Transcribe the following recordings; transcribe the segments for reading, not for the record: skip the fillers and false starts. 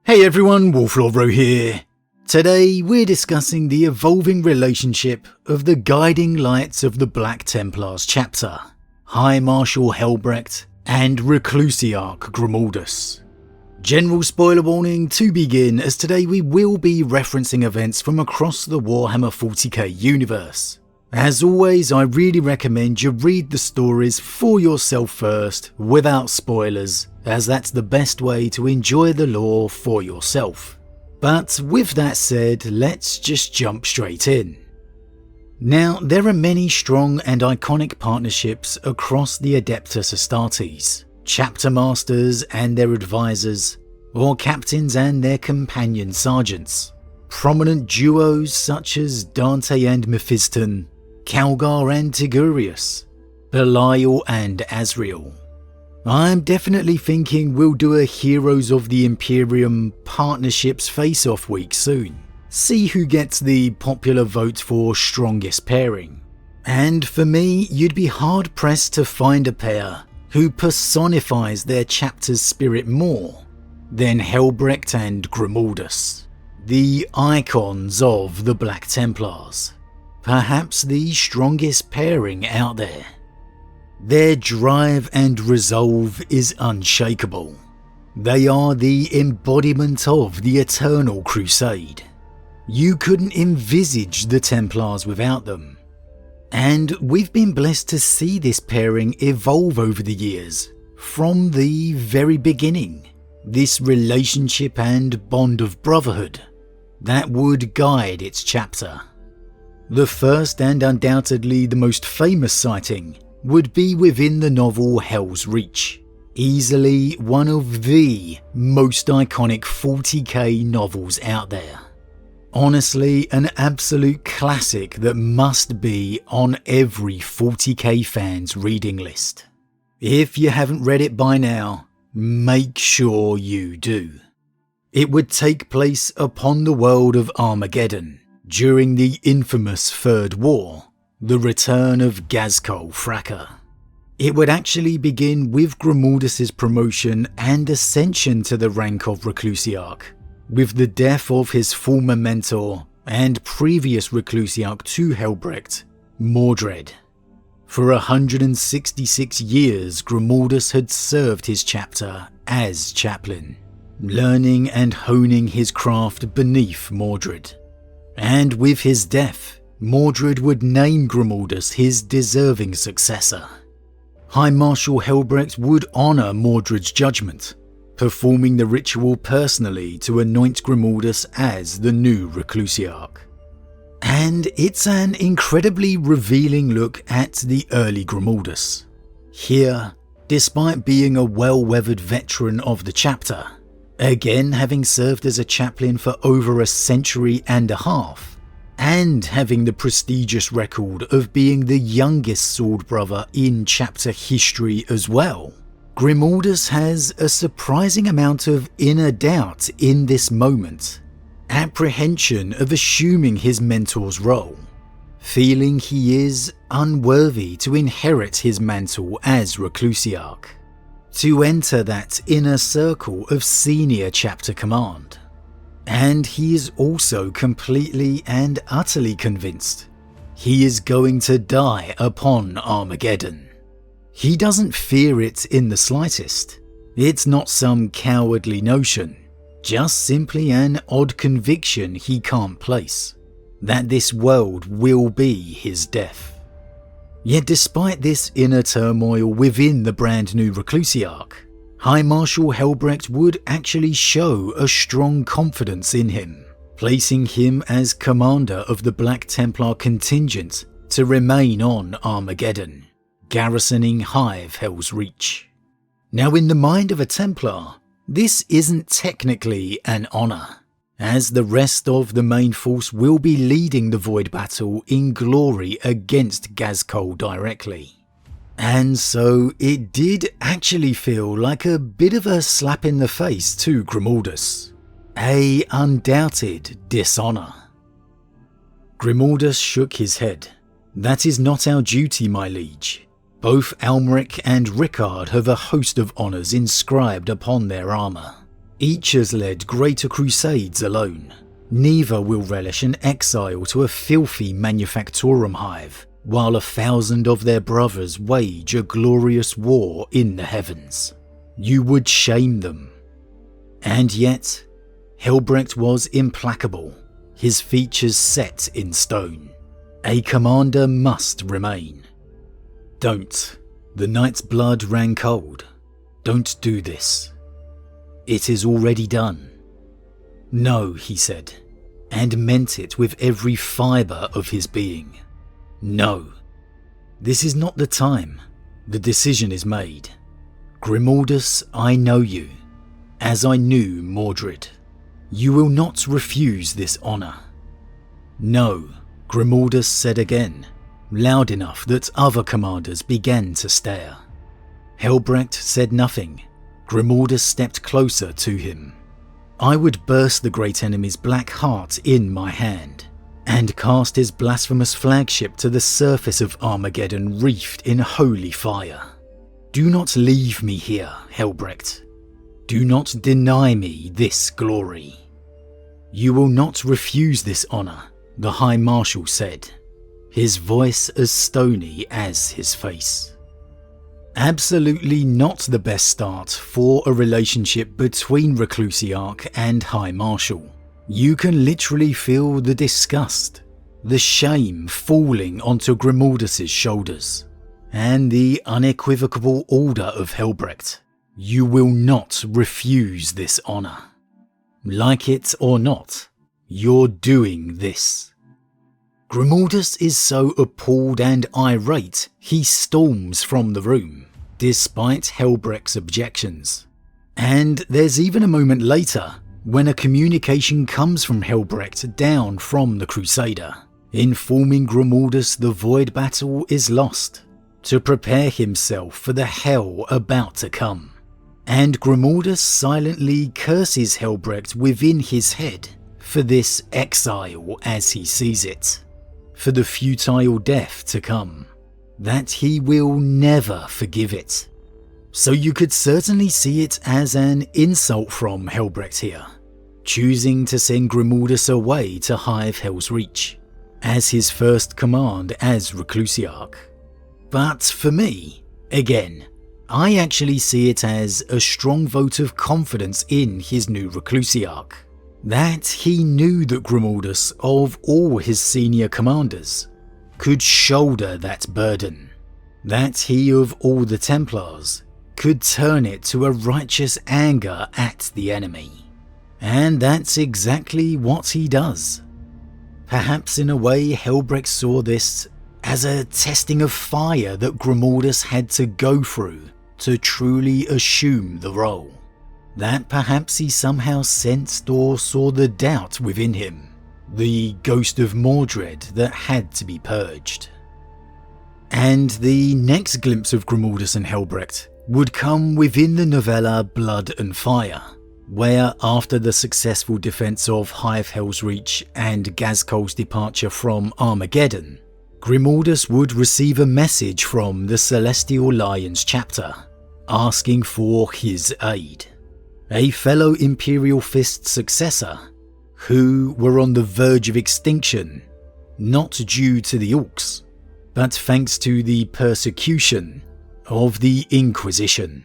Hey everyone, Wolf Lord Rho here. Today we're discussing the evolving relationship of the guiding lights of the Black Templars Chapter, High Marshal Helbrecht and Reclusiarch Grimaldus. General spoiler warning to begin, as today we will be referencing events from across the Warhammer 40k universe. As always, I really recommend you read the stories for yourself first, without spoilers, as that's the best way to enjoy the lore for yourself. But with that said, let's just jump straight in. Now, there are many strong and iconic partnerships across the Adeptus Astartes, chapter masters and their advisors, or captains and their companion sergeants. Prominent duos such as Dante and Mephiston, Calgar and Tigurius, Belial and Azrael. I'm definitely thinking we'll do a Heroes of the Imperium Partnerships face-off week soon. See who gets the popular vote for strongest pairing. And for me, you'd be hard pressed to find a pair who personifies their chapter's spirit more than Helbrecht and Grimaldus, the icons of the Black Templars. Perhaps the strongest pairing out there. Their drive and resolve is unshakable. They are the embodiment of the Eternal Crusade. You couldn't envisage the Templars without them. And we've been blessed to see this pairing evolve over the years, from the very beginning. This relationship and bond of brotherhood that would guide its chapter. The first and undoubtedly the most famous sighting would be within the novel Hell's Reach, easily one of the most iconic 40k novels out there. Honestly, an absolute classic that must be on every 40k fan's reading list. If you haven't read it by now, make sure you do. It would take place upon the world of Armageddon, during the infamous Third War, the return of Ghazghkull Thraka. It would actually begin with Grimaldus' promotion and ascension to the rank of Reclusiarch, with the death of his former mentor and previous Reclusiarch to Helbrecht, Mordred. For 166 years, Grimaldus had served his chapter as chaplain, learning and honing his craft beneath Mordred. And with his death, Mordred would name Grimaldus his deserving successor. High Marshal Helbrecht would honour Mordred's judgment, performing the ritual personally to anoint Grimaldus as the new Reclusiarch. And it's an incredibly revealing look at the early Grimaldus. Here, despite being a well-weathered veteran of the chapter, again having served as a chaplain for over a century and a half, and having the prestigious record of being the youngest sword brother in chapter history as well, Grimaldus has a surprising amount of inner doubt in this moment, apprehension of assuming his mentor's role, feeling he is unworthy to inherit his mantle as Reclusiarch, to enter that inner circle of senior chapter command. And he is also completely and utterly convinced he is going to die upon Armageddon. He doesn't fear it in the slightest. It's not some cowardly notion, just simply an odd conviction he can't place, that this world will be his death. Yet despite this inner turmoil within the brand new Reclusiarch, High Marshal Helbrecht would actually show a strong confidence in him, placing him as commander of the Black Templar contingent to remain on Armageddon, garrisoning Hive Hell's Reach. Now, in the mind of a Templar, this isn't technically an honour, as the rest of the main force will be leading the Void battle in glory against Ghazghkull directly. And so it did actually feel like a bit of a slap in the face to Grimaldus, a undoubted dishonour. Grimaldus shook his head. "That is not our duty, my liege. Both Almeric and Rickard have a host of honours inscribed upon their armour. Each has led greater crusades alone. Neither will relish an exile to a filthy manufactorum hive, while 1,000 of their brothers wage a glorious war in the heavens. You would shame them. And yet, Helbrecht was implacable, his features set in stone. A commander must remain. Don't. The knight's blood ran cold. Don't do this. It is already done. No, he said, and meant it with every fibre of his being. No. This is not the time. The decision is made. Grimaldus, I know you, as I knew Mordred. You will not refuse this honour. No, Grimaldus said again, loud enough that other commanders began to stare. Helbrecht said nothing. Grimaldus stepped closer to him. I would burst the great enemy's black heart in my hand, and cast his blasphemous flagship to the surface of Armageddon wreathed in holy fire. Do not leave me here, Helbrecht. Do not deny me this glory. You will not refuse this honour, the High Marshal said, his voice as stony as his face. Absolutely not the best start for a relationship between Reclusiarch and High Marshal. You can literally feel the disgust, the shame falling onto Grimaldus's shoulders, and the unequivocal order of Helbrecht. You will not refuse this honour. Like it or not, you're doing this. Grimaldus is so appalled and irate, he storms from the room, despite Helbrecht's objections. And there's even a moment later when a communication comes from Helbrecht down from the Crusader, informing Grimaldus the void battle is lost, to prepare himself for the hell about to come. And Grimaldus silently curses Helbrecht within his head for this exile as he sees it, for the futile death to come, that he will never forgive it. So you could certainly see it as an insult from Helbrecht here, choosing to send Grimaldus away to Hive Hell's Reach, as his first command as Reclusiarch. But for me, again, I actually see it as a strong vote of confidence in his new Reclusiarch, that he knew that Grimaldus, of all his senior commanders, could shoulder that burden, that he of all the Templars could turn it to a righteous anger at the enemy. And that's exactly what he does. Perhaps in a way Helbrecht saw this as a testing of fire that Grimaldus had to go through to truly assume the role. That perhaps he somehow sensed or saw the doubt within him, the ghost of Mordred that had to be purged. And the next glimpse of Grimaldus and Helbrecht would come within the novella Blood and Fire, where after the successful defence of Hive Hell's Reach and Ghazghkull's departure from Armageddon, Grimaldus would receive a message from the Celestial Lions chapter, asking for his aid. A fellow Imperial Fist successor, who were on the verge of extinction, not due to the Orcs, but thanks to the persecution of the Inquisition.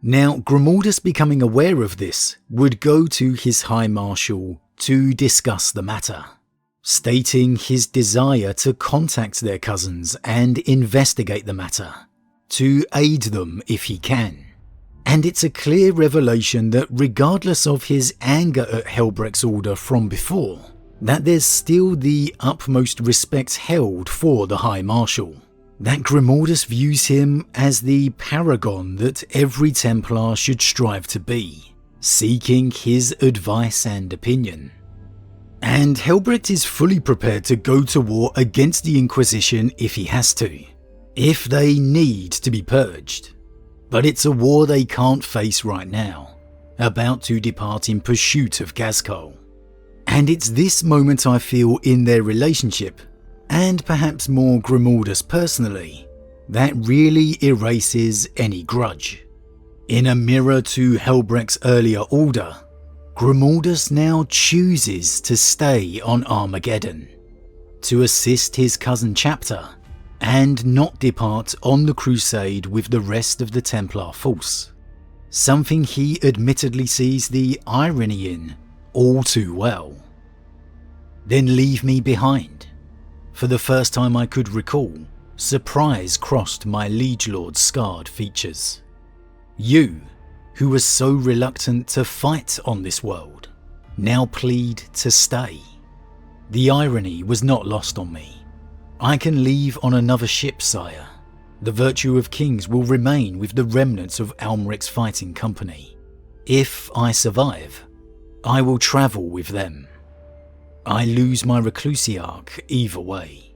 Now, Grimaldus, becoming aware of this, would go to his High Marshal to discuss the matter, stating his desire to contact their cousins and investigate the matter, to aid them if he can. And it's a clear revelation that regardless of his anger at Helbrecht's order from before, that there's still the utmost respect held for the High Marshal, that Grimaldus views him as the paragon that every Templar should strive to be, seeking his advice and opinion. And Helbrecht is fully prepared to go to war against the Inquisition if he has to, if they need to be purged. But it's a war they can't face right now, about to depart in pursuit of Ghazghkull. And it's this moment I feel in their relationship, and perhaps more Grimaldus personally, that really erases any grudge. In a mirror to Helbrecht's earlier order, Grimaldus now chooses to stay on Armageddon, to assist his cousin chapter, and not depart on the crusade with the rest of the Templar force, something he admittedly sees the irony in all too well. Then leave me behind. For the first time I could recall, surprise crossed my liege lord's scarred features. You, who was so reluctant to fight on this world, now plead to stay. The irony was not lost on me. I can leave on another ship, sire. The virtue of kings will remain with the remnants of Almeric's fighting company. If I survive, I will travel with them. I lose my Reclusiarch either way.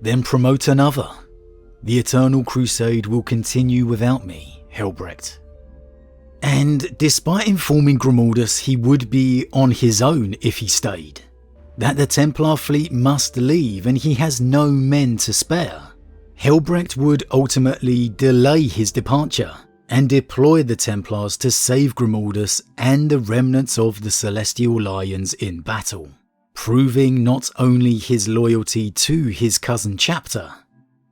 Then promote another. The eternal crusade will continue without me, Helbrecht. And despite informing Grimaldus he would be on his own if he stayed, that the Templar fleet must leave and he has no men to spare, Helbrecht would ultimately delay his departure and deploy the Templars to save Grimaldus and the remnants of the Celestial Lions in battle, proving not only his loyalty to his cousin chapter,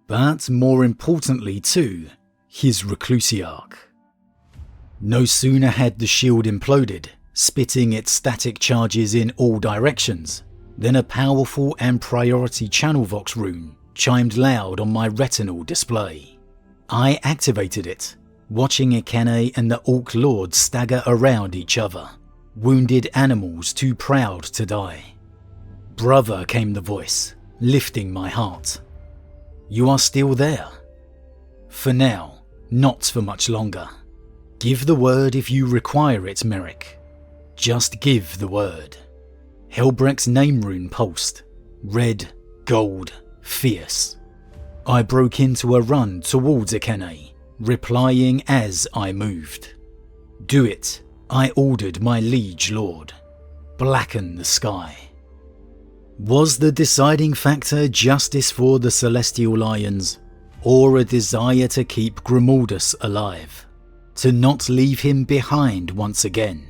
but more importantly to his Reclusiarch. No sooner had the shield imploded, spitting its static charges in all directions, than a powerful and priority channel vox rune chimed loud on my retinal display. I activated it, watching Ikene and the Orc Lord stagger around each other, wounded animals too proud to die. Brother, came the voice, lifting my heart. You are still there. For now, not for much longer. Give the word if you require it, Merrick. Just give the word. Helbrecht's name rune pulsed, red, gold, fierce. I broke into a run towards Ikene, replying as I moved. Do it, I ordered my liege lord. Blacken the sky. Was the deciding factor justice for the Celestial Lions, or a desire to keep Grimaldus alive? To not leave him behind once again?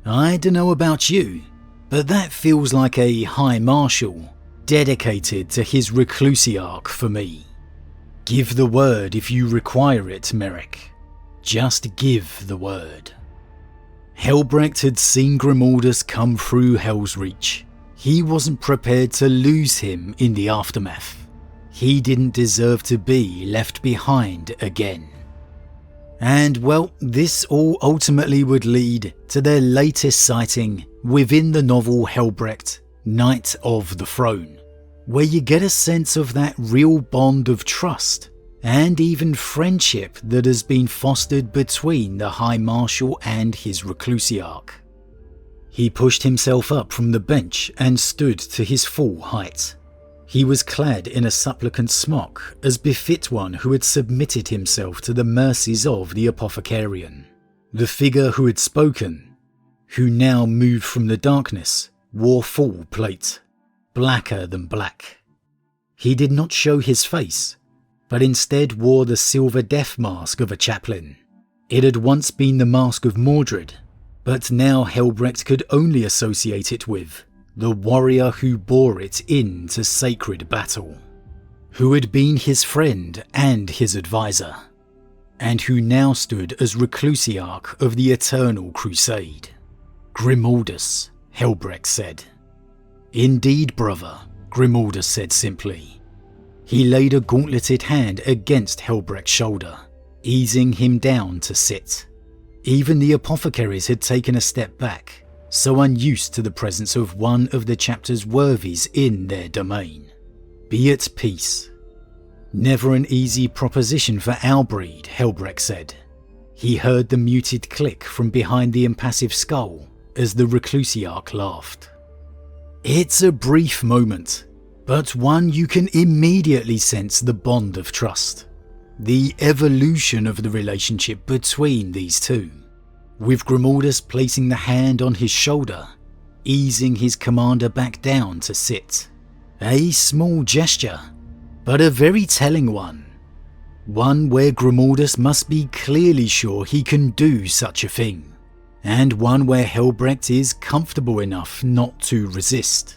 I dunno about you, but that feels like a High Marshal dedicated to his Reclusiarch for me. Give the word if you require it, Merrick. Just give the word. Helbrecht had seen Grimaldus come through Hell's Reach. He wasn't prepared to lose him in the aftermath. He didn't deserve to be left behind again. And well, this all ultimately would lead to their latest sighting within the novel Helbrecht, Knight of the Throne, where you get a sense of that real bond of trust and even friendship that has been fostered between the High Marshal and his Reclusiarch. He pushed himself up from the bench and stood to his full height. He was clad in a supplicant smock, as befit one who had submitted himself to the mercies of the apothecarian. The figure who had spoken, who now moved from the darkness, wore full plate, blacker than black. He did not show his face, but instead wore the silver death mask of a chaplain. It had once been the mask of Mordred, but now Helbrecht could only associate it with the warrior who bore it into sacred battle, who had been his friend and his advisor, and who now stood as Reclusiarch of the Eternal Crusade. Grimaldus, Helbrecht said. Indeed, brother, Grimaldus said simply. He laid a gauntleted hand against Helbrecht's shoulder, easing him down to sit. Even the apothecaries had taken a step back, so unused to the presence of one of the chapter's worthies in their domain. Be at peace. Never an easy proposition for our breed, Helbrecht said. He heard the muted click from behind the impassive skull as the Reclusiarch laughed. It's a brief moment, but one you can immediately sense the bond of trust, the evolution of the relationship between these two, with Grimaldus placing the hand on his shoulder, easing his commander back down to sit. A small gesture, but a very telling one. One where Grimaldus must be clearly sure he can do such a thing, and one where Helbrecht is comfortable enough not to resist.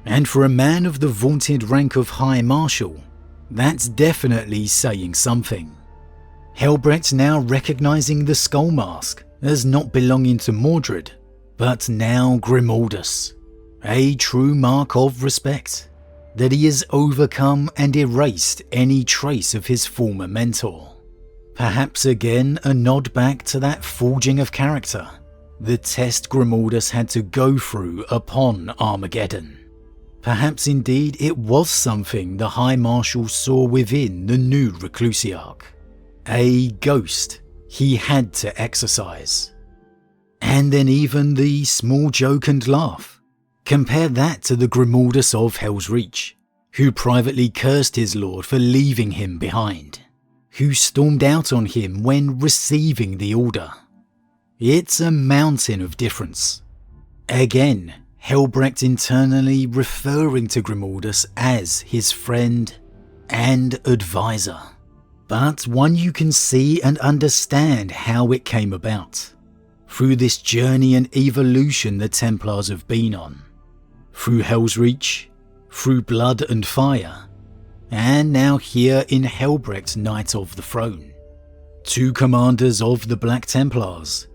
And for a man of the vaunted rank of High Marshal, that's definitely saying something. Helbrecht now recognising the skull mask as not belonging to Mordred, but now Grimaldus, a true mark of respect, that he has overcome and erased any trace of his former mentor. Perhaps again a nod back to that forging of character, the test Grimaldus had to go through upon Armageddon. Perhaps indeed it was something the High Marshal saw within the new Reclusiarch, a ghost he had to exorcise. And then even the small joke and laugh. Compare that to the Grimaldus of Hell's Reach, who privately cursed his lord for leaving him behind, who stormed out on him when receiving the order. It's a mountain of difference. Again, Helbrecht internally referring to Grimaldus as his friend and advisor, but one you can see and understand how it came about, through this journey and evolution the Templars have been on, through Hell's Reach, through Blood and Fire, and now here in Helbrecht, Knight of the Throne. Two commanders of the Black Templars,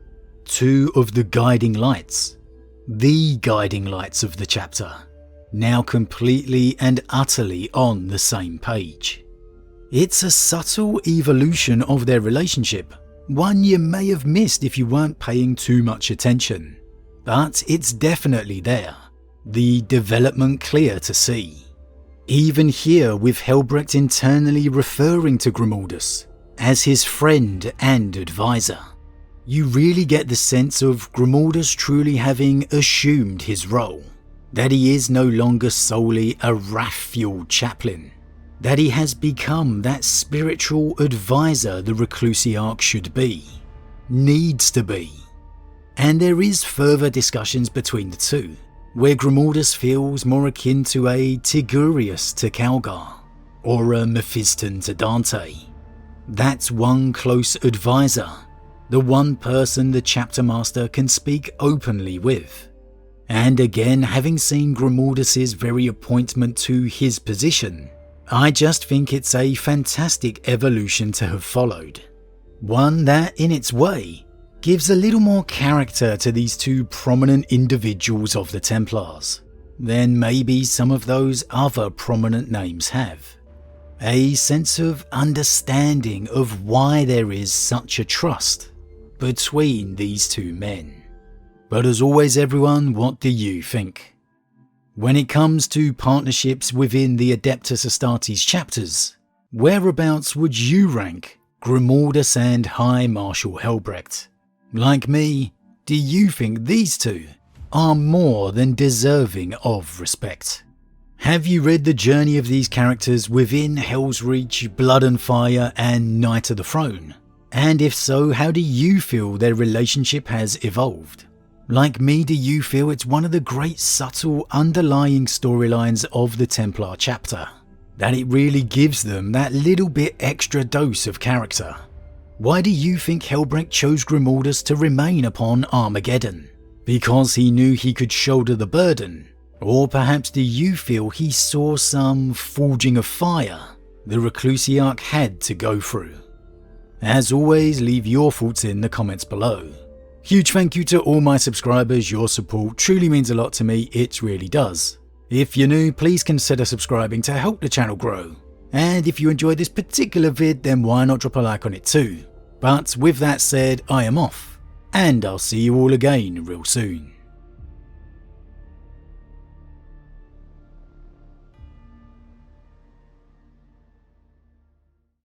two of the guiding lights, the guiding lights of the chapter, now completely and utterly on the same page. It's a subtle evolution of their relationship, one you may have missed if you weren't paying too much attention, but it's definitely there, the development clear to see. Even here with Helbrecht internally referring to Grimaldus as his friend and advisor, you really get the sense of Grimaldus truly having assumed his role, that he is no longer solely a wrath-fueled chaplain, that he has become that spiritual advisor the Reclusiarch should be, needs to be. And there is further discussions between the two, where Grimaldus feels more akin to a Tigurius to Calgar, or a Mephiston to Dante. That's one close advisor, the one person the chapter master can speak openly with. And again, having seen Grimaldus's very appointment to his position, I just think it's a fantastic evolution to have followed. One that, in its way, gives a little more character to these two prominent individuals of the Templars than maybe some of those other prominent names have. A sense of understanding of why there is such a trust between these two men. But as always everyone, what do you think? When it comes to partnerships within the Adeptus Astartes chapters, whereabouts would you rank Grimaldus and High Marshal Helbrecht? Like me, do you think these two are more than deserving of respect? Have you read the journey of these characters within Hell's Reach, Blood and Fire and Knight of the Throne? And if so, how do you feel their relationship has evolved? Like me, do you feel it's one of the great subtle underlying storylines of the Templar chapter, that it really gives them that little bit extra dose of character? Why do you think Helbrecht chose Grimaldus to remain upon Armageddon? Because he knew he could shoulder the burden? Or perhaps do you feel he saw some forging of fire the Reclusiarch had to go through? As always, leave your thoughts in the comments below. Huge thank you to all my subscribers, your support truly means a lot to me, it really does. If you're new, please consider subscribing to help the channel grow. And if you enjoyed this particular vid, then why not drop a like on it too. But with that said, I am off, and I'll see you all again real soon.